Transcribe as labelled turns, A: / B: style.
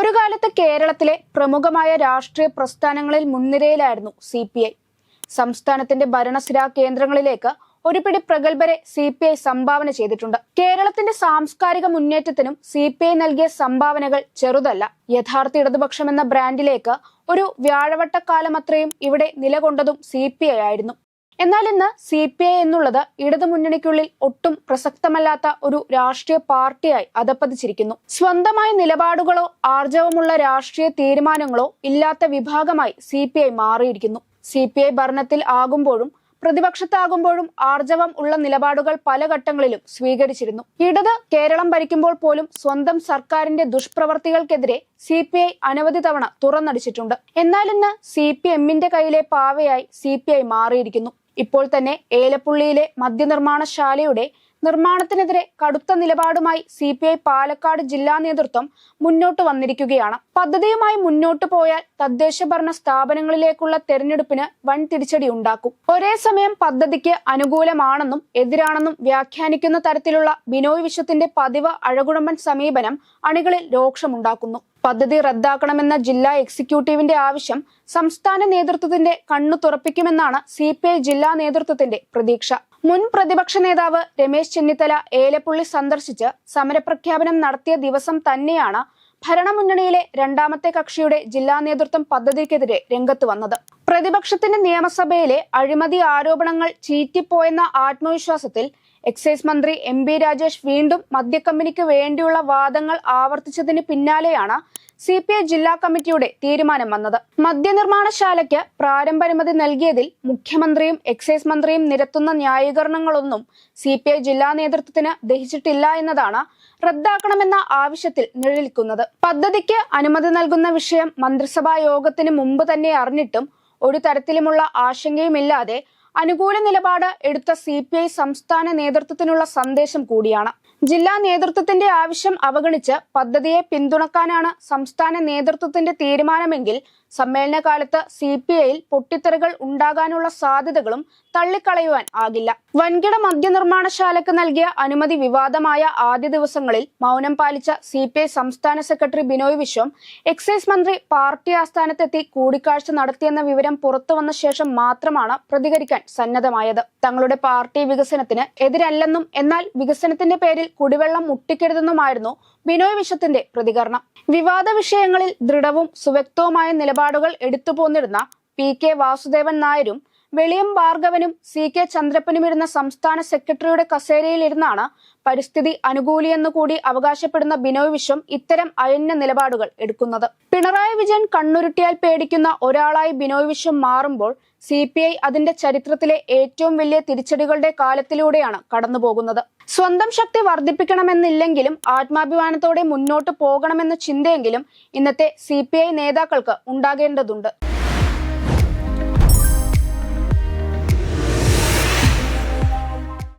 A: ഒരു കാലത്ത് കേരളത്തിലെ പ്രമുഖമായ രാഷ്ട്രീയ പ്രസ്ഥാനങ്ങളിൽ മുൻനിരയിലായിരുന്നു CPI. സംസ്ഥാനത്തിന്റെ ഭരണസിരാ കേന്ദ്രങ്ങളിലേക്ക് ഒരു പിടി പ്രഗത്ഭരെ CPI സംഭാവന ചെയ്തിട്ടുണ്ട്. കേരളത്തിന്റെ സാംസ്കാരിക മുന്നേറ്റത്തിനും CPI നൽകിയ സംഭാവനകൾ ചെറുതല്ല. യഥാർത്ഥ ഇടതുപക്ഷം എന്ന ബ്രാൻഡിലേക്ക് ഒരു വ്യാഴവട്ടക്കാലമത്രയും ഇവിടെ നിലകൊണ്ടതും CPI ആയിരുന്നു. എന്നാൽ ഇന്ന് CPI എന്നുള്ളത് ഇടതുമുന്നണിക്കുള്ളിൽ ഒട്ടും പ്രസക്തമല്ലാത്ത ഒരു രാഷ്ട്രീയ പാർട്ടിയായി അധപ്പതിച്ചിരിക്കുന്നു. സ്വന്തമായ നിലപാടുകളോ ആർജവമുള്ള രാഷ്ട്രീയ തീരുമാനങ്ങളോ ഇല്ലാത്ത വിഭാഗമായി CPI മാറിയിരിക്കുന്നു. CPI ഭരണത്തിൽ ആകുമ്പോഴും പ്രതിപക്ഷത്താകുമ്പോഴും ആർജവം ഉള്ള നിലപാടുകൾ പല ഘട്ടങ്ങളിലും സ്വീകരിച്ചിരുന്നു. ഇടത് കേരളം ഭരിക്കുമ്പോൾ പോലും സ്വന്തം സർക്കാരിന്റെ ദുഷ്പ്രവർത്തികൾക്കെതിരെ CPI അനവധി തവണ തുറന്നടിച്ചിട്ടുണ്ട്. എന്നാൽ ഇന്ന് CPMന്റെ കയ്യിലെ പാവയായി CPI മാറിയിരിക്കുന്നു. ഇപ്പോൾ തന്നെ ഏലപ്പുള്ളിയിലെ മദ്യനിർമ്മാണശാലയുടെ നിർമ്മാണത്തിനെതിരെ കടുത്ത നിലപാടുമായി CPI പാലക്കാട് ജില്ലാ നേതൃത്വം മുന്നോട്ട് വന്നിരിക്കുകയാണ്. പദ്ധതിയുമായി മുന്നോട്ടു പോയാൽ തദ്ദേശ ഭരണ സ്ഥാപനങ്ങളിലേക്കുള്ള തെരഞ്ഞെടുപ്പിന് വൻ തിരിച്ചടി ഉണ്ടാക്കും. ഒരേ സമയം പദ്ധതിക്ക് അനുകൂലമാണെന്നും എതിരാണെന്നും വ്യാഖ്യാനിക്കുന്ന തരത്തിലുള്ള ബിനോയ് വിശ്വത്തിന്റെ പതിവ് അഴകുഴമ്പൻ സമീപനം അണികളിൽ രോക്ഷമുണ്ടാക്കുന്നു. പദ്ധതി റദ്ദാക്കണമെന്ന ജില്ലാ എക്സിക്യൂട്ടീവിന്റെ ആവശ്യം സംസ്ഥാന നേതൃത്വത്തിന്റെ കണ്ണു തുറപ്പിക്കുമെന്നാണ് CPI ജില്ലാ നേതൃത്വത്തിന്റെ പ്രതീക്ഷ. മുൻ പ്രതിപക്ഷ നേതാവ് രമേശ് ചെന്നിത്തല ഏലപ്പുള്ളി സന്ദർശിച്ച് സമരപ്രഖ്യാപനം നടത്തിയ ദിവസം തന്നെയാണ് ഭരണമുന്നണിയിലെ രണ്ടാമത്തെ കക്ഷിയുടെ ജില്ലാ നേതൃത്വം പദ്ധതിക്കെതിരെ രംഗത്ത് വന്നത്. പ്രതിപക്ഷത്തിന്റെ നിയമസഭയിലെ അഴിമതി ആരോപണങ്ങൾ ചീറ്റിപ്പോയെന്ന ആത്മവിശ്വാസത്തിൽ എക്സൈസ് മന്ത്രി MP രാജേഷ് വീണ്ടും മദ്യക്കമ്പനിക്ക് വേണ്ടിയുള്ള വാദങ്ങൾ ആവർത്തിച്ചതിന് പിന്നാലെയാണ് CPI ജില്ലാ കമ്മിറ്റിയുടെ തീരുമാനം വന്നത്. മദ്യനിർമ്മാണശാലയ്ക്ക് പ്രാരംഭ അനുമതി നൽകിയതിൽ മുഖ്യമന്ത്രിയും എക്സൈസ് മന്ത്രിയും നിരത്തുന്ന ന്യായീകരണങ്ങളൊന്നും CPI ജില്ലാ നേതൃത്വത്തിന് ദഹിച്ചിട്ടില്ല എന്നതാണ് റദ്ദാക്കണമെന്ന ആവശ്യത്തിൽ നിഴലിക്കുന്നത്. പദ്ധതിക്ക് അനുമതി നൽകുന്ന വിഷയം മന്ത്രിസഭാ യോഗത്തിന് മുമ്പ് തന്നെ അറിഞ്ഞിട്ടും ഒരു തരത്തിലുമുള്ള ആശങ്കയുമില്ലാതെ അനുകൂല നിലപാട് എടുത്ത CPI സംസ്ഥാന നേതൃത്വത്തിനുള്ള സന്ദേശം കൂടിയാണ്. ജില്ലാ നേതൃത്വത്തിന്റെ ആവശ്യം അവഗണിച്ച് പദ്ധതിയെ പിന്തുണക്കാനാണ് സംസ്ഥാന നേതൃത്വത്തിന്റെ തീരുമാനമെങ്കിൽ സമ്മേളന കാലത്ത് CPIയിൽ പൊട്ടിത്തെറികൾ ഉണ്ടാകാനുള്ള സാധ്യതകളും തള്ളിക്കളയുവാൻ ആകില്ല. വൻകിട മദ്യനിർമ്മാണശാലയ്ക്ക് നൽകിയ അനുമതി വിവാദമായ ആദ്യ ദിവസങ്ങളിൽ മൗനം പാലിച്ച CPI സംസ്ഥാന സെക്രട്ടറി ബിനോയ് വിശ്വം എക്സൈസ് മന്ത്രി പാർട്ടി ആസ്ഥാനത്തെത്തി കൂടിക്കാഴ്ച നടത്തിയെന്ന വിവരം പുറത്തുവന്ന ശേഷം മാത്രമാണ് പ്രതികരിക്കാൻ സന്നദ്ധമായത്. തങ്ങളുടെ പാർട്ടി വികസനത്തിന് എതിരല്ലെന്നും എന്നാൽ വികസനത്തിന്റെ പേരിൽ കുടിവെള്ളം മുട്ടിക്കരുതെന്നുമായിരുന്നു ബിനോയ് വിശ്വത്തിന്റെ പ്രതികരണം. വിവാദ വിഷയങ്ങളിൽ ദൃഢവും സുവ്യക്തവുമായ നിലപാടുകൾ എടുത്തുപോന്നിരുന്ന PK വാസുദേവൻ നായരും വെളിയം ഭാർഗവനും CK ചന്ദ്രപ്പനുമിരുന്ന സംസ്ഥാന സെക്രട്ടറിയുടെ കസേരയിലിരുന്നാണ് പരിസ്ഥിതി അനുകൂലിയെന്നു കൂടി അവകാശപ്പെടുന്ന ബിനോയ് വിശ്വം ഇത്തരം അയഞ്ഞ നിലപാടുകൾ എടുക്കുന്നത്. പിണറായി വിജയൻ കണ്ണുരുട്ടിയാൽ പേടിക്കുന്ന ഒരാളായി ബിനോയ് വിശ്വം മാറുമ്പോൾ CPI അതിന്റെ ചരിത്രത്തിലെ ഏറ്റവും വലിയ തിരിച്ചടികളുടെ കാലത്തിലൂടെയാണ് കടന്നുപോകുന്നത്. സ്വന്തം ശക്തി വർദ്ധിപ്പിക്കണമെന്നില്ലെങ്കിലും ആത്മാഭിമാനത്തോടെ മുന്നോട്ട് പോകണമെന്ന ചിന്തയെങ്കിലും ഇന്നത്തെ CPI നേതാക്കൾക്ക് ഉണ്ടാകേണ്ടതുണ്ട്.